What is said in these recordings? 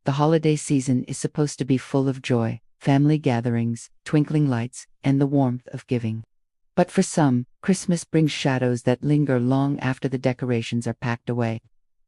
The holiday season is supposed to be full of joy, family gatherings, twinkling lights, and the warmth of giving. But for some, Christmas brings shadows that linger long after the decorations are packed away.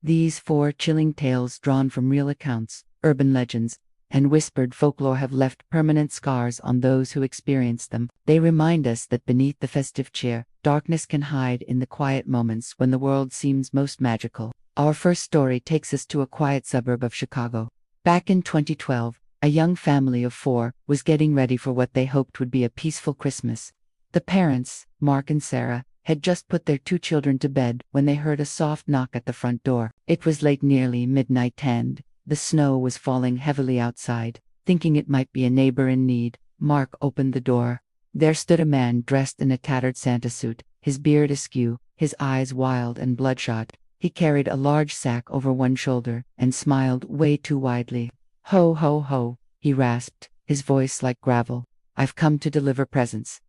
These 4 chilling tales drawn from real accounts, urban legends, and whispered folklore have left permanent scars on those who experience them. They remind us that beneath the festive cheer, darkness can hide in the quiet moments when the world seems most magical. Our first story takes us to a quiet suburb of Chicago. Back in 2012, a young family of 4 was getting ready for what they hoped would be a peaceful Christmas. The parents, Mark and Sarah, had just put their 2 children to bed when they heard a soft knock at the front door. It was late, nearly midnight, and the snow was falling heavily outside. Thinking it might be a neighbor in need, Mark opened the door. There stood a man dressed in a tattered Santa suit, his beard askew, his eyes wild and bloodshot. He carried a large sack over one shoulder and smiled way too widely. "Ho, ho, ho," he rasped, his voice like gravel. "I've come to deliver presents,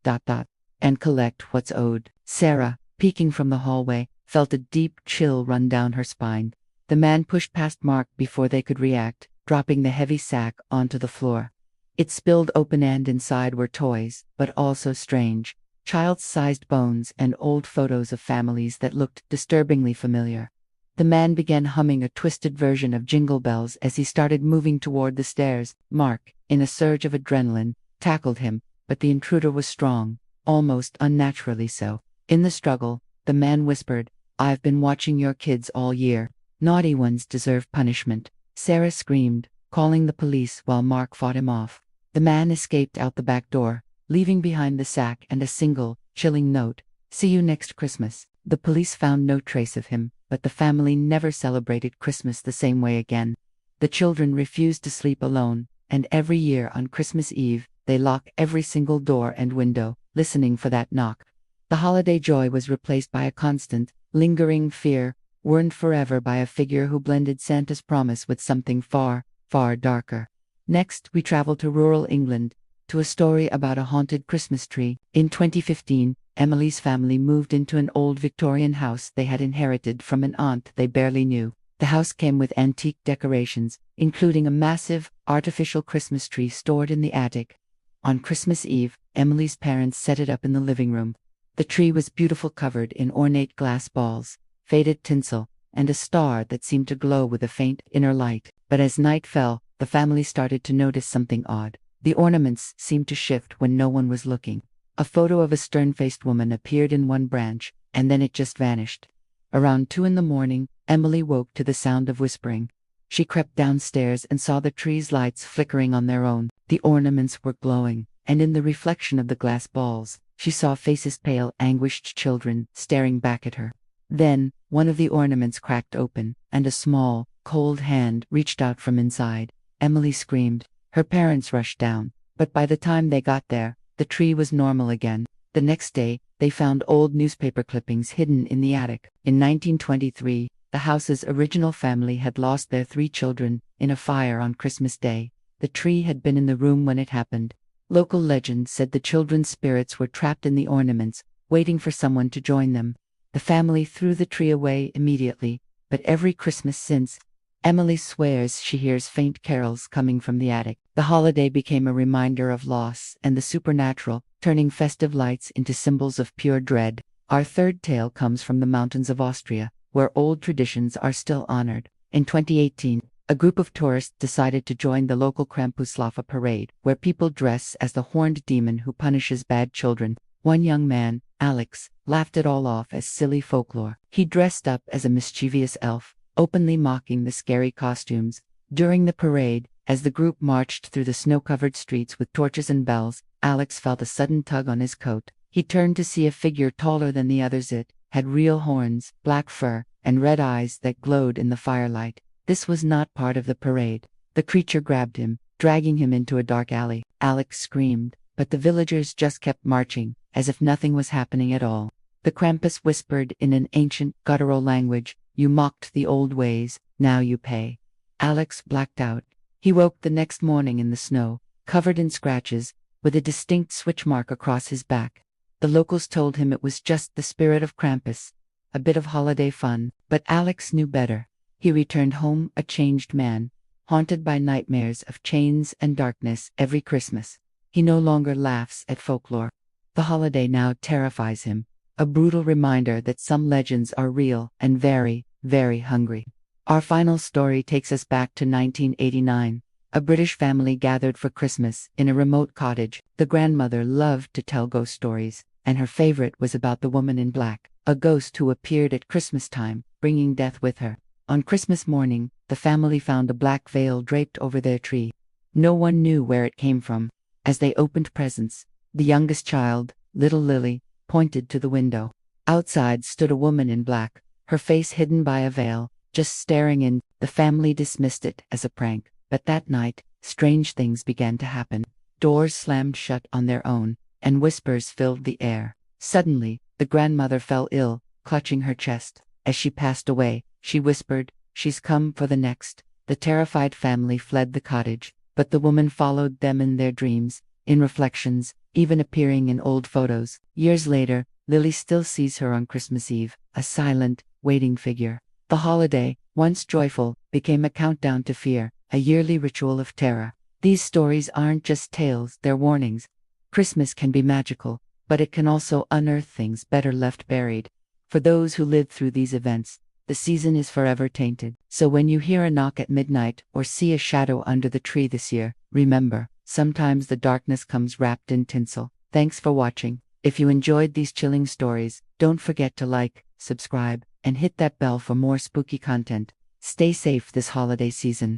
and collect what's owed." Sarah, peeking from the hallway, felt a deep chill run down her spine. The man pushed past Mark before they could react, dropping the heavy sack onto the floor. It spilled open, and inside were toys, but also strange, child-sized bones and old photos of families that looked disturbingly familiar. The man began humming a twisted version of Jingle Bells as he started moving toward the stairs. Mark, in a surge of adrenaline, tackled him, but the intruder was strong, almost unnaturally so. In the struggle, the man whispered, "I've been watching your kids all year. Naughty ones deserve punishment." Sarah screamed, calling the police while Mark fought him off. The man escaped out the back door, leaving behind the sack and a single, chilling note: "See you next Christmas." The police found no trace of him, but the family never celebrated Christmas the same way again. The children refused to sleep alone, and every year on Christmas Eve, they lock every single door and window, listening for that knock. The holiday joy was replaced by a constant, lingering fear, warned forever by a figure who blended Santa's promise with something far, far darker. Next, we travel to rural England, to a story about a haunted Christmas tree. In 2015, Emily's family moved into an old Victorian house they had inherited from an aunt they barely knew. The house came with antique decorations, including a massive, artificial Christmas tree stored in the attic. On Christmas Eve, Emily's parents set it up in the living room. The tree was beautiful, covered in ornate glass balls, faded tinsel, and a star that seemed to glow with a faint inner light. But as night fell, the family started to notice something odd. The ornaments seemed to shift when no one was looking. A photo of a stern-faced woman appeared in one branch, and then it just vanished. Around 2 a.m, Emily woke to the sound of whispering. She crept downstairs and saw the tree's lights flickering on their own. The ornaments were glowing, and in the reflection of the glass balls, she saw faces, pale, anguished children, staring back at her. Then, one of the ornaments cracked open, and a small, cold hand reached out from inside. Emily screamed. Her parents rushed down, but by the time they got there, the tree was normal again. The next day, they found old newspaper clippings hidden in the attic. In 1923, the house's original family had lost their 3 children in a fire on Christmas Day. The tree had been in the room when it happened. Local legend said the children's spirits were trapped in the ornaments, waiting for someone to join them. The family threw the tree away immediately, but every Christmas since, Emily swears she hears faint carols coming from the attic. The holiday became a reminder of loss and the supernatural, turning festive lights into symbols of pure dread. Our third tale comes from the mountains of Austria, where old traditions are still honored. In 2018, a group of tourists decided to join the local Krampuslaufe parade, where people dress as the horned demon who punishes bad children. One young man, Alex, laughed it all off as silly folklore. He dressed up as a mischievous elf, openly mocking the scary costumes. During the parade, as the group marched through the snow-covered streets with torches and bells, Alex felt a sudden tug on his coat. He turned to see a figure taller than the others. It had real horns, black fur, and red eyes that glowed in the firelight. This was not part of the parade. The creature grabbed him, dragging him into a dark alley. Alex screamed, but the villagers just kept marching, as if nothing was happening at all. The Krampus whispered in an ancient, guttural language, "You mocked the old ways, now you pay." Alex blacked out. He woke the next morning in the snow, covered in scratches, with a distinct switch mark across his back. The locals told him it was just the spirit of Krampus, a bit of holiday fun, but Alex knew better. He returned home a changed man, haunted by nightmares of chains and darkness every Christmas. He no longer laughs at folklore. The holiday now terrifies him, a brutal reminder that some legends are real and very, very hungry. Our final story takes us back to 1989. A British family gathered for Christmas in a remote cottage. The grandmother loved to tell ghost stories, and her favorite was about the woman in black, a ghost who appeared at Christmas time, bringing death with her. On Christmas morning, the family found a black veil draped over their tree. No one knew where it came from. As they opened presents, the youngest child, little Lily, pointed to the window. Outside stood a woman in black, her face hidden by a veil, just staring in. The family dismissed it as a prank, but that night, strange things began to happen. Doors slammed shut on their own, and whispers filled the air. Suddenly, the grandmother fell ill, clutching her chest. As she passed away, she whispered, "She's come for the next." The terrified family fled the cottage, but the woman followed them in their dreams, in reflections, even appearing in old photos. Years later, Lily still sees her on Christmas Eve, a silent, waiting figure. The holiday, once joyful, became a countdown to fear, a yearly ritual of terror. These stories aren't just tales, they're warnings. Christmas can be magical, but it can also unearth things better left buried. For those who lived through these events, the season is forever tainted. So when you hear a knock at midnight or see a shadow under the tree this year, remember, sometimes the darkness comes wrapped in tinsel. Thanks for watching. If you enjoyed these chilling stories, don't forget to like, subscribe, and hit that bell for more spooky content. Stay safe this holiday season.